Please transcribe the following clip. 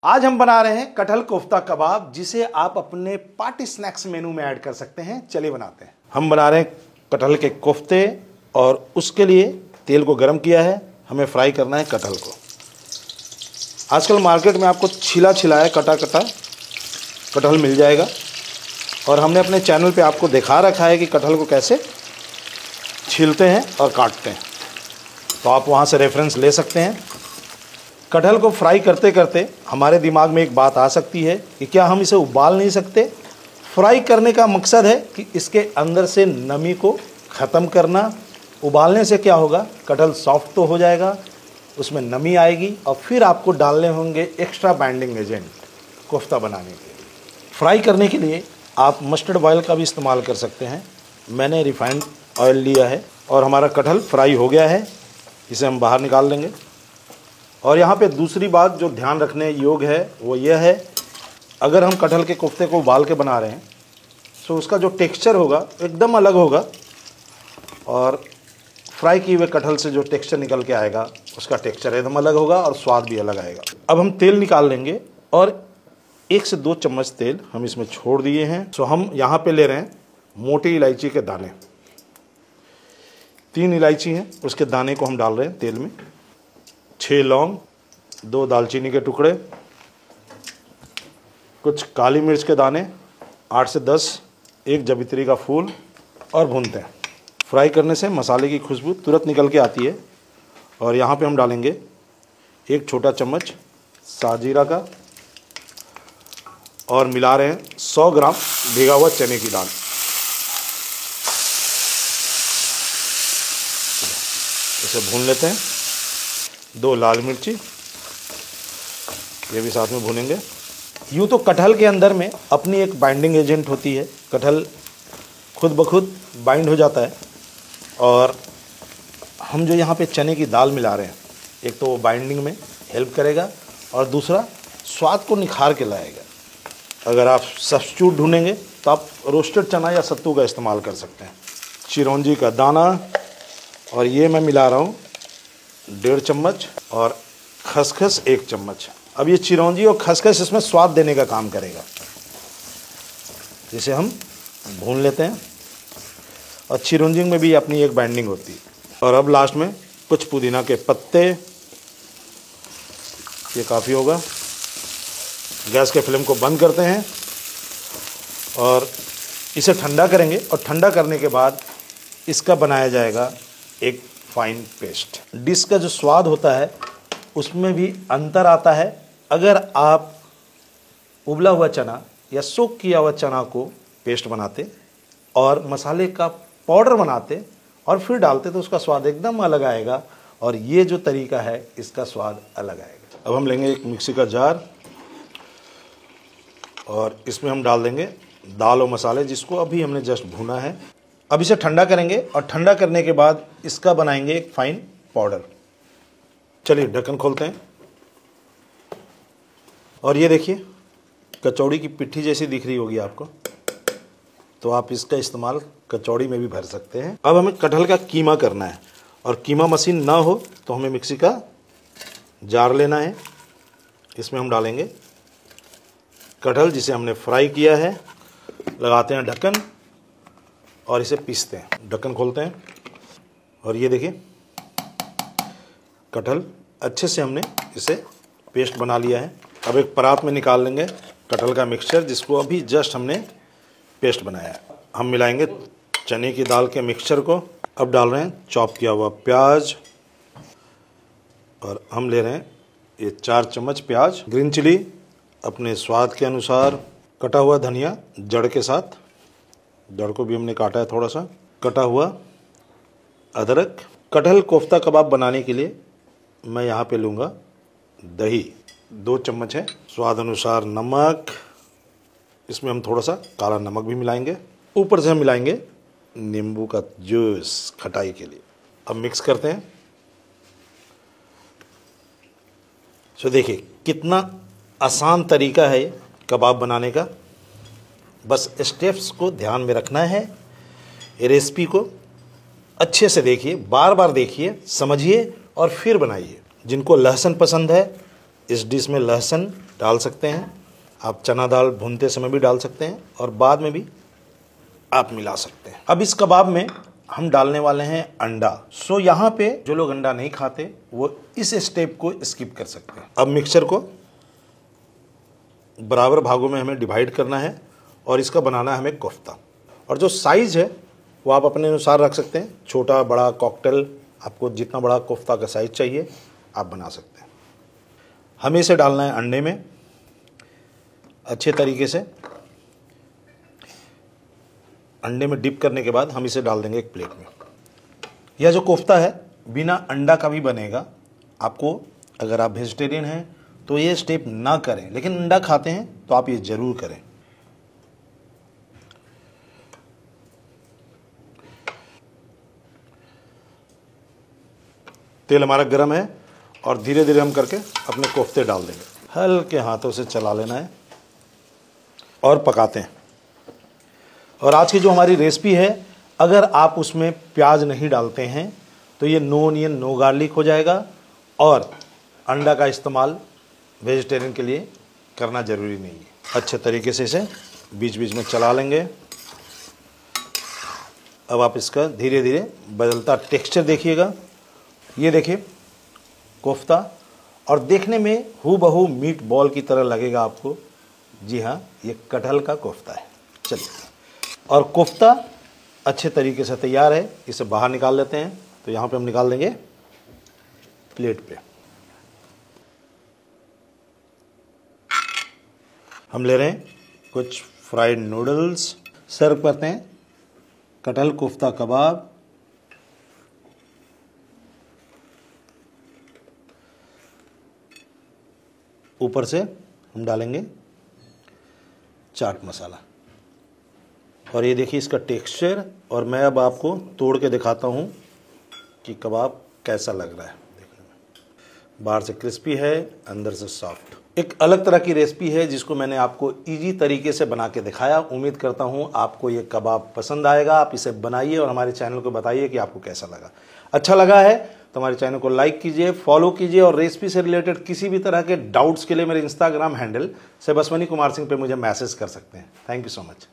आज हम बना रहे हैं कटहल कोफ्ता कबाब, जिसे आप अपने पार्टी स्नैक्स मेनू में ऐड कर सकते हैं। चलिए बनाते हैं। हम बना रहे हैं कटहल के कोफ्ते और उसके लिए तेल को गर्म किया है। हमें फ्राई करना है कटहल को। आजकल मार्केट में आपको छिला छिलाया कटा कटा कटहल मिल जाएगा और हमने अपने चैनल पे आपको दिखा रखा है कि कटहल को कैसे छीलते हैं और काटते हैं, तो आप वहाँ से रेफरेंस ले सकते हैं। कटहल को फ्राई करते करते हमारे दिमाग में एक बात आ सकती है कि क्या हम इसे उबाल नहीं सकते। फ्राई करने का मकसद है कि इसके अंदर से नमी को ख़त्म करना। उबालने से क्या होगा, कटहल सॉफ्ट तो हो जाएगा, उसमें नमी आएगी और फिर आपको डालने होंगे एक्स्ट्रा बाइंडिंग एजेंट कोफ्ता बनाने के लिए। फ्राई करने के लिए आप मस्टर्ड ऑयल का भी इस्तेमाल कर सकते हैं। मैंने रिफाइंड ऑयल लिया है और हमारा कटहल फ्राई हो गया है। इसे हम बाहर निकाल लेंगे। और यहाँ पे दूसरी बात जो ध्यान रखने योग्य है वो यह है, अगर हम कटहल के कोफ्ते को उबाल के बना रहे हैं तो उसका जो टेक्सचर होगा एकदम अलग होगा और फ्राई किए हुए कटहल से जो टेक्सचर निकल के आएगा उसका टेक्सचर एकदम अलग होगा और स्वाद भी अलग आएगा। अब हम तेल निकाल लेंगे और 1 से 2 चम्मच तेल हम इसमें छोड़ दिए हैं। सो हम यहाँ पे ले रहे हैं मोटी इलायची के दाने। 3 इलायची हैं, उसके दाने को हम डाल रहे हैं तेल में। 6 लौंग, 2 दालचीनी के टुकड़े, कुछ काली मिर्च के दाने 8 से 10, 1 जवित्री का फूल और भूनते हैं। फ्राई करने से मसाले की खुशबू तुरंत निकल के आती है। और यहाँ पे हम डालेंगे 1 छोटा चम्मच साजीरा का और मिला रहे हैं 100 ग्राम भिगा हुआ चने की दाल। इसे भून लेते हैं। 2 लाल मिर्ची, ये भी साथ में भूनेंगे। यूँ तो कटहल के अंदर में अपनी एक बाइंडिंग एजेंट होती है, कटहल खुद ब खुद बाइंड हो जाता है। और हम जो यहाँ पे चने की दाल मिला रहे हैं, एक तो वो बाइंडिंग में हेल्प करेगा और दूसरा स्वाद को निखार के लाएगा। अगर आप सब्स्टिट्यूट ढूंढेंगे तो आप रोस्टेड चना या सत्तू का इस्तेमाल कर सकते हैं। चिरौंजी का दाना, और ये मैं मिला रहा हूँ 1.5 चम्मच और खसखस 1 चम्मच। अब ये चिरौंजी और खसखस इसमें स्वाद देने का काम करेगा, जिसे हम भून लेते हैं। और चिरौंजी में भी अपनी एक बाइंडिंग होती है। और अब लास्ट में कुछ पुदीना के पत्ते, ये काफ़ी होगा। गैस के फ्लेम को बंद करते हैं और इसे ठंडा करेंगे और ठंडा करने के बाद इसका बनाया जाएगा एक फाइन पेस्ट। डिश का जो स्वाद होता है उसमें भी अंतर आता है अगर आप उबला हुआ चना या सोक किया हुआ चना को पेस्ट बनाते और मसाले का पाउडर बनाते और फिर डालते तो उसका स्वाद एकदम अलग आएगा। और ये जो तरीका है इसका स्वाद अलग आएगा। अब हम लेंगे एक मिक्सी का जार और इसमें हम डाल देंगे दाल और मसाले, जिसको अभी हमने जस्ट भुना है। अब इसे ठंडा करेंगे और ठंडा करने के बाद इसका बनाएंगे एक फाइन पाउडर। चलिए ढक्कन खोलते हैं और ये देखिए कचौड़ी की पिट्ठी जैसी दिख रही होगी आपको, तो आप इसका इस्तेमाल कचौड़ी में भी भर सकते हैं। अब हमें कटहल का कीमा करना है और कीमा मशीन ना हो तो हमें मिक्सी का जार लेना है। इसमें हम डालेंगे कटहल जिसे हमने फ्राई किया है, लगाते हैं ढक्कन और इसे पीसते हैं। ढक्कन खोलते हैं और ये देखिए कटहल अच्छे से हमने इसे पेस्ट बना लिया है। अब एक परात में निकाल लेंगे कटहल का मिक्सचर, जिसको अभी जस्ट हमने पेस्ट बनाया है। हम मिलाएंगे चने की दाल के मिक्सचर को। अब डाल रहे हैं चॉप किया हुआ प्याज और हम ले रहे हैं ये 4 चम्मच प्याज। ग्रीन चिली अपने स्वाद के अनुसार, कटा हुआ धनिया जड़ के साथ, जड़ को भी हमने काटा है थोड़ा सा, कटा हुआ अदरक। कटहल कोफ्ता कबाब बनाने के लिए मैं यहाँ पे लूँगा दही, 2 चम्मच है। स्वाद अनुसार नमक, इसमें हम थोड़ा सा काला नमक भी मिलाएंगे। ऊपर से हम मिलाएंगे नींबू का जूस खटाई के लिए। अब मिक्स करते हैं। तो देखिए कितना आसान तरीका है कबाब बनाने का। बस स्टेप्स को ध्यान में रखना है। रेसिपी को अच्छे से देखिए, बार बार देखिए, समझिए और फिर बनाइए। जिनको लहसुन पसंद है इस डिश में लहसुन डाल सकते हैं, आप चना दाल भूनते समय भी डाल सकते हैं और बाद में भी आप मिला सकते हैं। अब इस कबाब में हम डालने वाले हैं अंडा। सो यहाँ पे जो लोग अंडा नहीं खाते वो इस स्टेप को स्किप कर सकते हैं। अब मिक्सचर को बराबर भागों में हमें डिवाइड करना है और इसका बनाना है हमें कोफ्ता। और जो साइज़ है वो आप अपने अनुसार रख सकते हैं, छोटा बड़ा कॉकटेल, आपको जितना बड़ा कोफ्ता का साइज़ चाहिए आप बना सकते हैं। हमें इसे डालना है अंडे में अच्छे तरीके से। अंडे में डिप करने के बाद हम इसे डाल देंगे एक प्लेट में। यह जो कोफ्ता है बिना अंडा का भी बनेगा। आपको अगर आप वेजिटेरियन हैं तो ये स्टेप ना करें, लेकिन अंडा खाते हैं तो आप ये ज़रूर करें। तेल हमारा गर्म है और धीरे धीरे हम करके अपने कोफ्ते डाल देंगे। हल्के हाथों से चला लेना है और पकाते हैं। और आज की जो हमारी रेसिपी है, अगर आप उसमें प्याज नहीं डालते हैं तो ये नो ऑनियन नो गार्लिक हो जाएगा और अंडा का इस्तेमाल वेजिटेरियन के लिए करना ज़रूरी नहीं है। अच्छे तरीके से इसे बीच बीच में चला लेंगे। अब आप इसका धीरे धीरे बदलता टेक्सचर देखिएगा। ये देखिए कोफ्ता, और देखने में हूबहू मीट बॉल की तरह लगेगा आपको। जी हाँ, ये कटहल का कोफ्ता है। चलिए, और कोफ्ता अच्छे तरीके से तैयार है। इसे बाहर निकाल लेते हैं। तो यहाँ पे हम निकाल देंगे प्लेट पे। हम ले रहे हैं कुछ फ्राइड नूडल्स, सर्व करते हैं कटहल कोफ्ता कबाब। ऊपर से हम डालेंगे चाट मसाला। और ये देखिए इसका टेक्सचर। और मैं अब आपको तोड़ के दिखाता हूँ कि कबाब कैसा लग रहा है। देखने में बाहर से क्रिस्पी है, अंदर से सॉफ्ट। एक अलग तरह की रेसिपी है जिसको मैंने आपको इजी तरीके से बना के दिखाया। उम्मीद करता हूँ आपको ये कबाब पसंद आएगा। आप इसे बनाइए और हमारे चैनल को बताइए कि आपको कैसा लगा। अच्छा लगा है तो हमारे चैनल को लाइक कीजिए, फॉलो कीजिए, और रेसिपी से रिलेटेड किसी भी तरह के डाउट्स के लिए मेरे इंस्टाग्राम हैंडल सेबस्वनी कुमार सिंह पे मुझे मैसेज कर सकते हैं। Thank you so much.